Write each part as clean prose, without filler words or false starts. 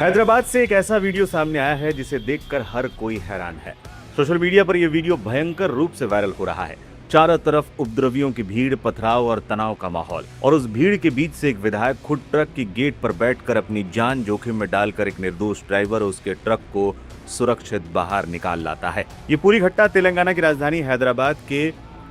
हैदराबाद से एक ऐसा वीडियो सामने आया है जिसे देखकर हर कोई हैरान है। सोशल मीडिया पर यह वीडियो भयंकर रूप से वायरल हो रहा है। चारों तरफ उपद्रवियों की भीड़, पथराव और तनाव का माहौल, और उस भीड़ के बीच से एक विधायक खुद ट्रक की गेट पर बैठकर अपनी जान जोखिम में डालकर एक निर्दोष ड्राइवर और उसके ट्रक को सुरक्षित बाहर निकाल लाता है। ये पूरी घटना तेलंगाना की राजधानी हैदराबाद के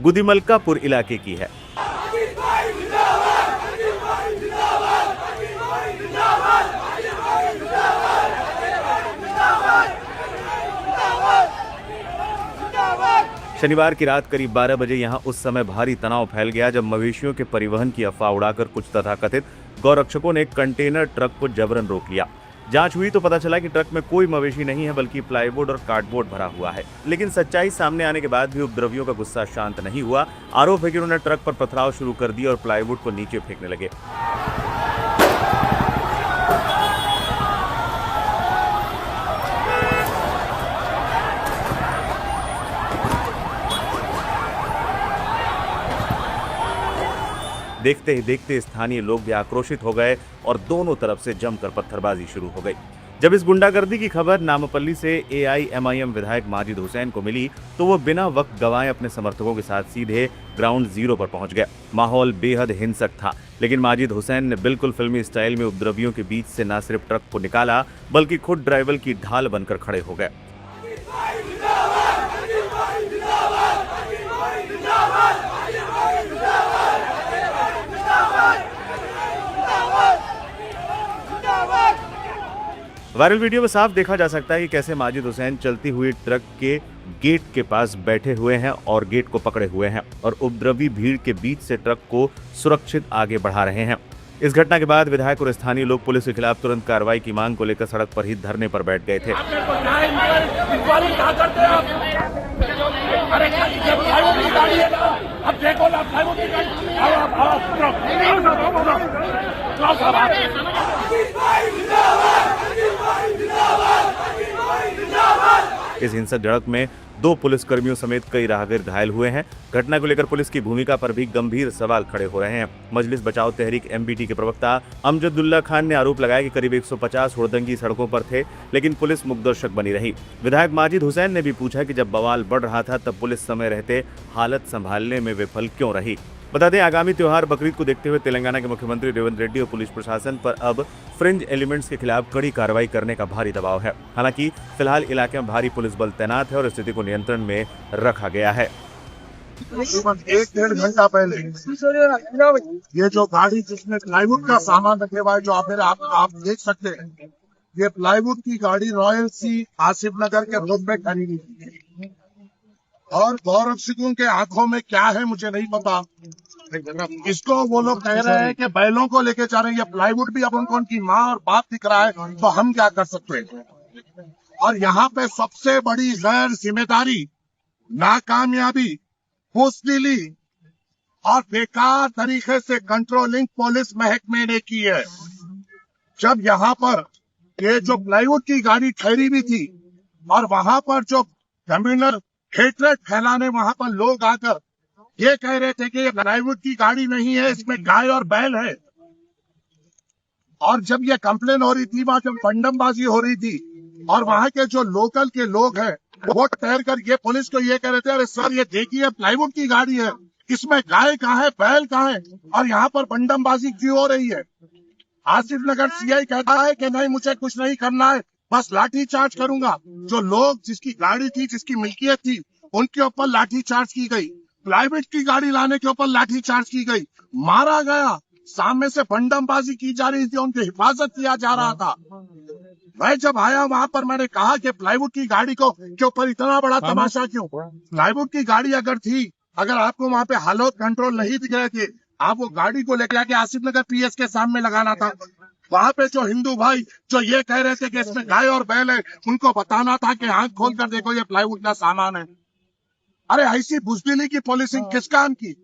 गुदिमलकापुर इलाके की है। शनिवार की रात करीब 12 बजे यहां उस समय भारी तनाव फैल गया जब मवेशियों के परिवहन की अफवाह उड़ाकर कुछ तथाकथित गौरक्षकों ने एक कंटेनर ट्रक को जबरन रोक लिया। जांच हुई तो पता चला कि ट्रक में कोई मवेशी नहीं है, बल्कि प्लाईवुड और कार्डबोर्ड भरा हुआ है। लेकिन सच्चाई सामने आने के बाद भी उपद्रवियों का गुस्सा शांत नहीं हुआ। आरोप है कि उन्होंने ट्रक पर पथराव शुरू कर दिया और प्लाईवुड को नीचे फेंकने लगे। देखते ही देखते स्थानीय लोग भी आक्रोशित हो गए और दोनों तरफ से जमकर पत्थरबाजी शुरू हो गई। जब इस गुंडागर्दी की खबर नामपल्ली से AIMIM विधायक माजिद हुसैन को मिली तो वो बिना वक्त गंवाए अपने समर्थकों के साथ सीधे ग्राउंड जीरो पर पहुंच गया। माहौल बेहद हिंसक था, लेकिन माजिद हुसैन ने बिल्कुल फिल्मी स्टाइल में उपद्रवियों के बीच से न सिर्फ ट्रक को निकाला, बल्कि खुद ड्राइवर की ढाल बनकर खड़े हो गए। वायरल वीडियो में साफ देखा जा सकता है कि कैसे माजिद हुसैन चलती हुई ट्रक के गेट के पास बैठे हुए हैं और गेट को पकड़े हुए हैं और उपद्रवी भीड़ के बीच से ट्रक को सुरक्षित आगे बढ़ा रहे हैं। इस घटना के बाद विधायक और स्थानीय लोग पुलिस के खिलाफ तुरंत कार्रवाई की मांग को लेकर सड़क पर ही धरने पर बैठ गए थे। इस हिंसक झड़प में 2 पुलिसकर्मियों समेत कई राहगीर घायल हुए हैं। घटना को लेकर पुलिस की भूमिका पर भी गंभीर सवाल खड़े हो रहे हैं। मजलिस बचाओ तहरीक MBT के प्रवक्ता अमजदुल्ला खान ने आरोप लगाया कि करीब 150 हुड़दंगी सड़कों पर थे, लेकिन पुलिस मुकदर्शक बनी रही। विधायक माजिद हुसैन ने भी पूछा कि जब बवाल बढ़ रहा था तब पुलिस समय रहते हालत संभालने में विफल क्यों रही। बता दें, आगामी त्योहार बकरीद को देखते हुए तेलंगाना के मुख्यमंत्री रेवंत रेड्डी और पुलिस प्रशासन पर अब फ्रिंज एलिमेंट्स के खिलाफ कड़ी कार्रवाई करने का भारी दबाव है। हालांकि फिलहाल इलाके में भारी पुलिस बल तैनात है और स्थिति को नियंत्रण में रखा गया है। 1-1.5 घंटा पहले ये जो गाड़ी जिसमें प्लाईवुड का सामान रखे हुआ है, जो आप देख सकते हैं, ये प्लाईवुड की गाड़ी रॉयल सी आसिफ नगर के रोड पे खड़ी हुई थी और गौरक्षकों के आंखों में क्या है मुझे नहीं पता। इसको वो लोग कह रहे हैं कि बैलों को लेके जा रहे हैं। ये प्लाईवुड भी अब उनकी माँ और बाप दिख रहा है, तो हम क्या कर सकते हैं। और यहाँ पे सबसे बड़ी गैर जिम्मेदारी, नाकामयाबी, बुज़दिली और बेकार तरीके से कंट्रोलिंग पुलिस महकमे ने की है। जब यहाँ पर ये जो प्लाईवुड की गाड़ी ठहरी हुई थी और वहां पर जो कम्युनल हेट्रेड फैलाने वहां पर लोग आकर ये कह रहे थे कि ये प्लाईवुड की गाड़ी नहीं है, इसमें गाय और बैल है। और जब ये कंप्लेन हो रही थी, वहां जब बंडमबाजी हो रही थी और वहां के जो लोकल के लोग हैं वो ठहर कर ये पुलिस को ये कह रहे थे, अरे सर ये देखिए प्लाईवुड की गाड़ी है, इसमें गाय कहाँ है, बैल कहाँ है, और यहाँ पर बंडमबाजी क्यों हो रही है। आसिफ नगर CI कहता है कि नहीं, मुझे कुछ नहीं करना है, बस लाठी चार्ज करूंगा। जो लोग जिसकी गाड़ी थी, जिसकी मिल्कियत थी, उनके ऊपर लाठी चार्ज की गई। प्लाईवुड की गाड़ी लाने के ऊपर लाठी चार्ज की गई, मारा गया। सामने से बंडमबाजी की जा रही थी, उनकी हिफाजत किया जा रहा था। मैं जब आया वहां पर मैंने कहा कि प्लाईवुड की गाड़ी के ऊपर इतना बड़ा तमाशा क्यों। प्लाईवुड की गाड़ी अगर थी, अगर आपको वहां पे हालत कंट्रोल नहीं दिख रहे थे, आप वो गाड़ी को लेकर आके आसिफ नगर PS के सामने लगाना था। वहां पे जो हिंदू भाई जो ये कह रहे थे कि इसमें गाय और बैल है, उनको बताना था कि आंख खोल कर देखो ये प्लाईवुड का सामान है। अरे ऐसी बुज़दिली की पॉलिसिंग किस काम की,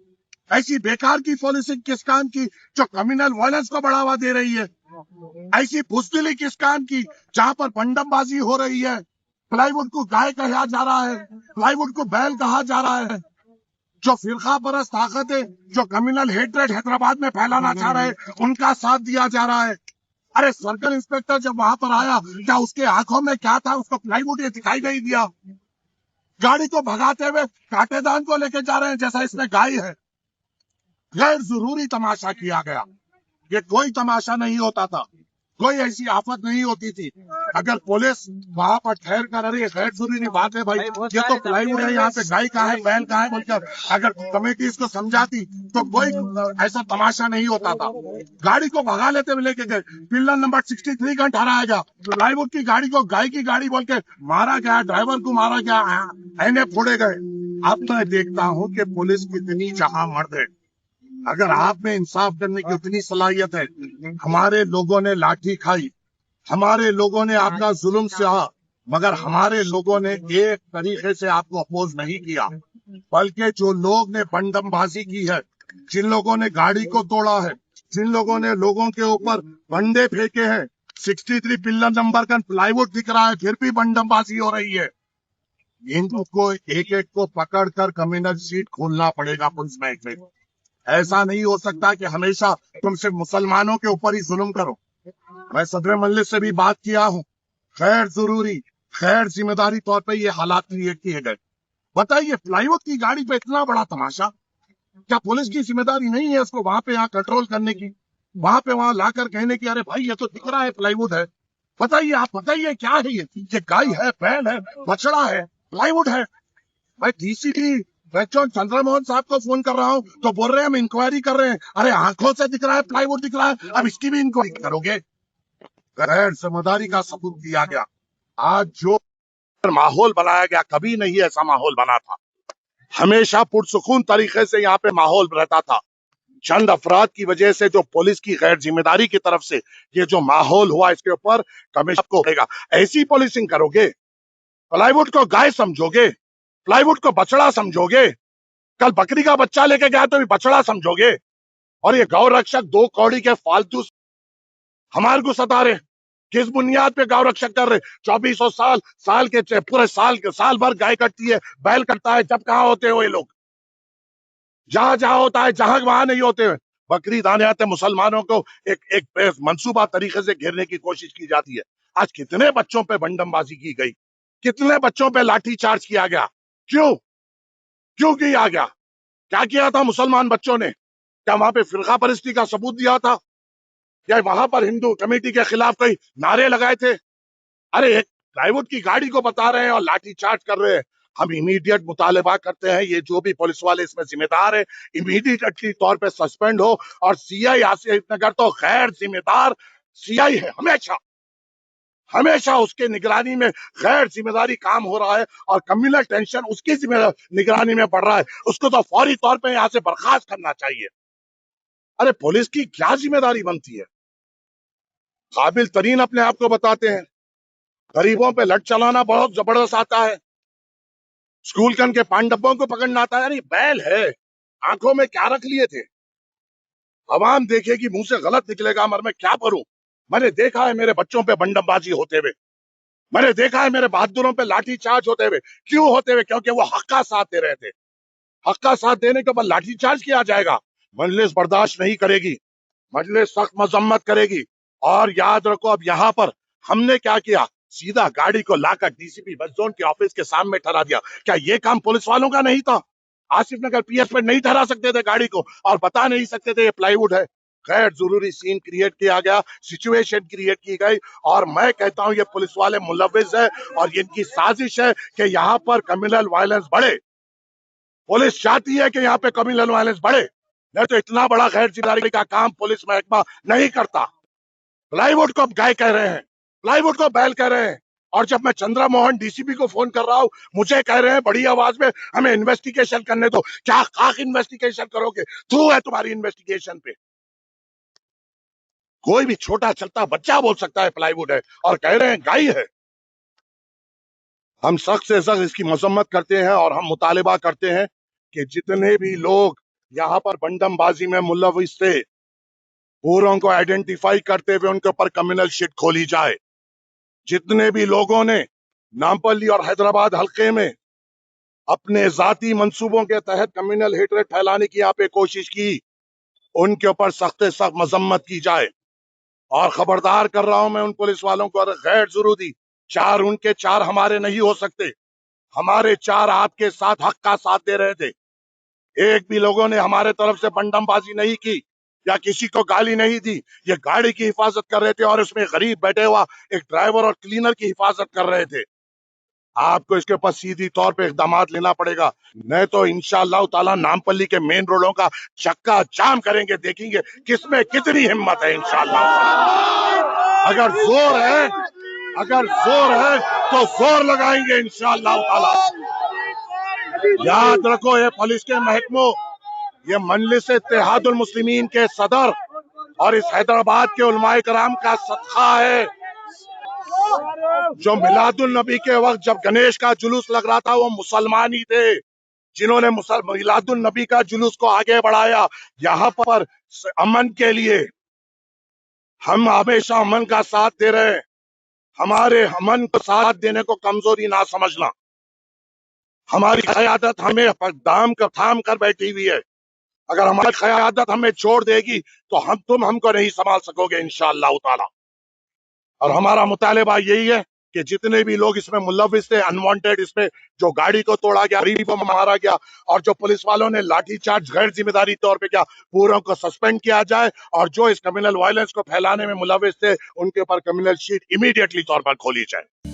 ऐसी बेकार की पॉलिसिंग किस काम की जो कम्युनल वायलेंस को बढ़ावा दे रही है। ऐसी बुज़दिली किस काम की जहां पर बंडमबाजी हो रही है। प्लाईवुड को गाय कहा जा रहा है, प्लाईवुड को बैल कहा जा रहा है। जो फिरका परस्त ताकत है, जो कम्युनल हेट्रेड हैदराबाद में फैलाना चाह रहे हैं, उनका साथ दिया जा रहा है। अरे सर्कल इंस्पेक्टर जब वहां पर आया, क्या उसके आंखों में क्या था? उसको प्लाईवुड ये दिखाई नहीं दिया? गाड़ी को भगाते हुए कांटेदान को लेके जा रहे हैं जैसा इसमें गाय है। गैर जरूरी तमाशा किया गया। ये कोई तमाशा नहीं होता था, कोई ऐसी आफत नहीं होती थी। अगर पुलिस वहां पर ठहर कर, अरे गैर जरूरी बात है भाई, ये तो प्लाईवुड है, यहाँ पे गाय कहाँ है, बैल कहाँ है बोलकर अगर कमेटी इसको समझाती तो कोई ऐसा तमाशा नहीं होता था। गाड़ी को भगा लेते हुए लेके गए, पिल्लर नंबर 63 का ठहराया गया, प्लाईवुड की गाड़ी को गाय की गाड़ी बोल के मारा गया, ड्राइवर को मारा गया, ऐने फोड़े गए। अब मैं देखता हूँ कि पुलिस कितनी जहां मर्द है। अगर आप में इंसाफ करने की उतनी सलाहियत है, हमारे लोगों ने लाठी खाई, हमारे लोगों ने आपका जुल्म सहा, मगर हमारे लोगों ने एक तरीके से आपको अपोज नहीं किया, बल्कि जो लोग ने बंदमबाजी की है, जिन लोगों ने गाड़ी को तोड़ा है, जिन लोगों ने लोगों के ऊपर बंदे फेंके हैं, 63 पिल्लर नंबर का प्लाईवुड दिख रहा है, फिर भी बंदमबाजी हो रही है। इनको एक एक को पकड़ कर कम्युनल सीट खोलना पड़ेगा पुलिस महकमे को। ऐसा नहीं हो सकता कि हमेशा तुम सिर्फ मुसलमानों के ऊपर ही जुल्म करो। मैं सदर मजलिस से भी बात किया हूँ, खैर जरूरी, खैर जिम्मेदारी तौर पे ये हालात क्रिएट किए गए। बताइए, प्लाईवुड की गाड़ी पे इतना बड़ा तमाशा, क्या पुलिस की जिम्मेदारी नहीं है उसको वहां पे यहाँ कंट्रोल करने की, वहां पे वहां लाकर कहने की, अरे भाई ये तो दिख रहा है प्लाईवुड है। बताइए, आप बताइए क्या है ये गाय है, बैल है, बछड़ा है, प्लाईवुड है। मैं डीसीपी बच्चों चंद्रमोहन साहब को फोन कर रहा हूँ तो बोल रहे हैं हम इंक्वायरी कर रहे हैं। अरे आंखों से दिख रहा है, प्लाईवुड दिख रहा है, अब इसकी भी इंक्वायरी करोगे? गैर जिम्मेदारी का सबूत दिया गया। आज जो माहौल बनाया गया, कभी नहीं ऐसा माहौल बना था। हमेशा पुरसुकून तरीके से यहाँ पे माहौल रहता था। चंद अफराद की वजह से जो पुलिस की गैर जिम्मेदारी की तरफ से ये जो माहौल हुआ, इसके ऊपर कमिश्नर को होगा। ऐसी पुलिसिंग करोगे? प्लाईवुड को गाय समझोगे? प्लाईवुड को बछड़ा समझोगे? कल बकरी का बच्चा लेके गया तो भी बछड़ा समझोगे? और ये गौ रक्षक 2 कौड़ी के फालतू हमारे को सता रहे। किस बुनियाद पे गौ रक्षक कर रहे? 2400 साल के पूरे साल भर गाय कटती है, बैल कटता है, जब कहाँ होते हो ये लोग? जहां जहां होता है, जहां वहां नहीं होते हैं। बकरीद आने आते मुसलमानों को एक मंसूबा तरीके से घेरने की कोशिश की जाती है। आज कितने बच्चों पे बंदमबाजी की गई, कितने बच्चों पे लाठी चार्ज किया गया? क्यों क्यों किया गया? क्या किया था मुसलमान बच्चों ने? क्या वहां पे फिरका परस्ती का सबूत दिया था, या वहां पर हिंदू कमेटी के खिलाफ कई नारे लगाए थे? अरे एक प्लाईवुड की गाड़ी को बता रहे हैं और लाठी चार्ज कर रहे हैं। हम इमीडिएट मुतालबा करते हैं, ये जो भी पुलिस वाले इसमें जिम्मेदार है, इमीडिएटली तौर पे सस्पेंड हो। और सीआई आसिफ नगर तो गैर जिम्मेदार सीआई है, हमेशा हमेशा उसके निगरानी में गैर जिम्मेदारी काम हो रहा है और कम्युनल टेंशन उसकी निगरानी में बढ़ रहा है। उसको तो फौरी तौर पे यहाँ से बर्खास्त करना चाहिए। अरे पुलिस की क्या जिम्मेदारी बनती है? काबिल तरीन अपने आप को बताते हैं, गरीबों पे लट चलाना बहुत जबरदस्त आता है, स्कूल के पांडवों को पकड़ना आता है। अरे बैल है, आंखों में क्या रख लिए थे? अवाम देखेगी, मुंह से गलत निकलेगा, मगर मैं क्या करूं? मैंने देखा है मेरे बच्चों पे बंदमबाजी होते हुए, मैंने देखा है मेरे बहादुरों पे लाठी चार्ज होते हुए। क्यों होते हुए? क्योंकि वो हक का साथ दे रहे थे। हक का साथ देने के बाद लाठी चार्ज किया जाएगा? मजलिस बर्दाश्त नहीं करेगी, मजलिस सख्त मजम्मत करेगी। और याद रखो, अब यहाँ पर हमने क्या किया, सीधा गाड़ी को लाकर डीसीपी वेस्ट जोन के ऑफिस के सामने ठहरा दिया। क्या ये काम पुलिस वालों का नहीं था? आसिफ नगर पीएस पे नहीं ठहरा सकते थे गाड़ी को और बता नहीं सकते थे ये प्लाईवुड है? गैर जरूरी सीन क्रिएट किया गया, सिचुएशन क्रिएट की गई। और मैं कहता हूं ये पुलिस वाले मुलविस है और इनकी साजिश है कि यहाँ पर कम्युनल वायलेंस बढ़े। पुलिस चाहती है कि यहाँ पे कम्युनल वायलेंस बढ़े, नहीं तो इतना बड़ा गैर जिम्मेदारी का काम पुलिस महकमा नहीं करता। प्लाईवुड को गाय कह रहे हैं, प्लाईवुड को बैल कह रहे हैं। और जब मैं चंद्रमोहन डीसीपी को फोन कर रहा हूं, मुझे कह रहे हैं बड़ी आवाज में हमें इन्वेस्टिगेशन करने दो। क्या खाक इन्वेस्टिगेशन करोगे? थू है तुम्हारी इन्वेस्टिगेशन पे। कोई भी छोटा चलता बच्चा बोल सकता है प्लाईवुड है, और कह रहे हैं गाय है। हम सख्त से सख्त इसकी मजम्मत करते हैं और हम मुतालिबा करते हैं कि जितने भी लोग यहाँ पर बंदमबाजी में मुलविस थे, पूरों को आइडेंटिफाई करते हुए उनके ऊपर कम्युनल शिट खोली जाए। जितने भी लोगों ने नामपल्ली और हैदराबाद हल्के में अपने जाती मंसूबों के तहत कम्युनल हेटरेट फैलाने की यहाँ पे कोशिश की, उनके ऊपर सख्त से सख्त मजम्मत की जाए। और खबरदार कर रहा हूं मैं उन पुलिस वालों को, अगर गैर जरूरी 4 उनके 4 हमारे नहीं हो सकते। हमारे 4 आपके साथ हक का साथ दे रहे थे। एक भी लोगों ने हमारे तरफ से बंडमबाजी नहीं की या किसी को गाली नहीं दी। ये गाड़ी की हिफाजत कर रहे थे और उसमें गरीब बैठे हुआ एक ड्राइवर और क्लीनर की हिफाजत कर रहे थे। आपको इसके ऊपर सीधी तौर पे इकदाम लेना पड़ेगा, नहीं तो इंशाअल्लाह ताला नामपल्ली के मेन रोडों का चक्का जाम करेंगे। देखेंगे किसमें कितनी हिम्मत है इंशाअल्लाह। अगर जोर है तो जोर लगाएंगे इंशाअल्लाह ताला। याद रखो, ये पुलिस के महकमों, ये मजलिस इत्तेहादुल मुस्लिमीन के सदर और इस हैदराबाद के उलमाए कराम का सदका है। जो मिलादुल नबी के वक्त जब गणेश का जुलूस लग रहा था, वो मुसलमान ही थे जिन्होंने मिलादुल नबी का जुलूस को आगे बढ़ाया। यहाँ पर अमन के लिए हम हमेशा अमन का साथ दे रहे हैं। हमारे अमन को साथ देने को कमजोरी ना समझना। हमारी क़यादत हमें थाम कर बैठी हुई है। अगर हमारी क़यादत हमें छोड़ देगी तो तुम हमको नहीं संभाल सकोगे इंशाअल्लाह ताला। और हमारा मुतालिबा यही है कि जितने भी लोग इसमें मुलविस थे, अनवांटेड, इसमें जो गाड़ी को तोड़ा गया, गरीबी को मारा गया और जो पुलिस वालों ने लाठीचार्ज गैर जिम्मेदारी तौर पे किया, पूरों को सस्पेंड किया जाए। और जो इस कम्युनल वायलेंस को फैलाने में मुलविस थे, उनके ऊपर क्रिमिनल शीट इमीडिएटली तौर पर खोली जाए।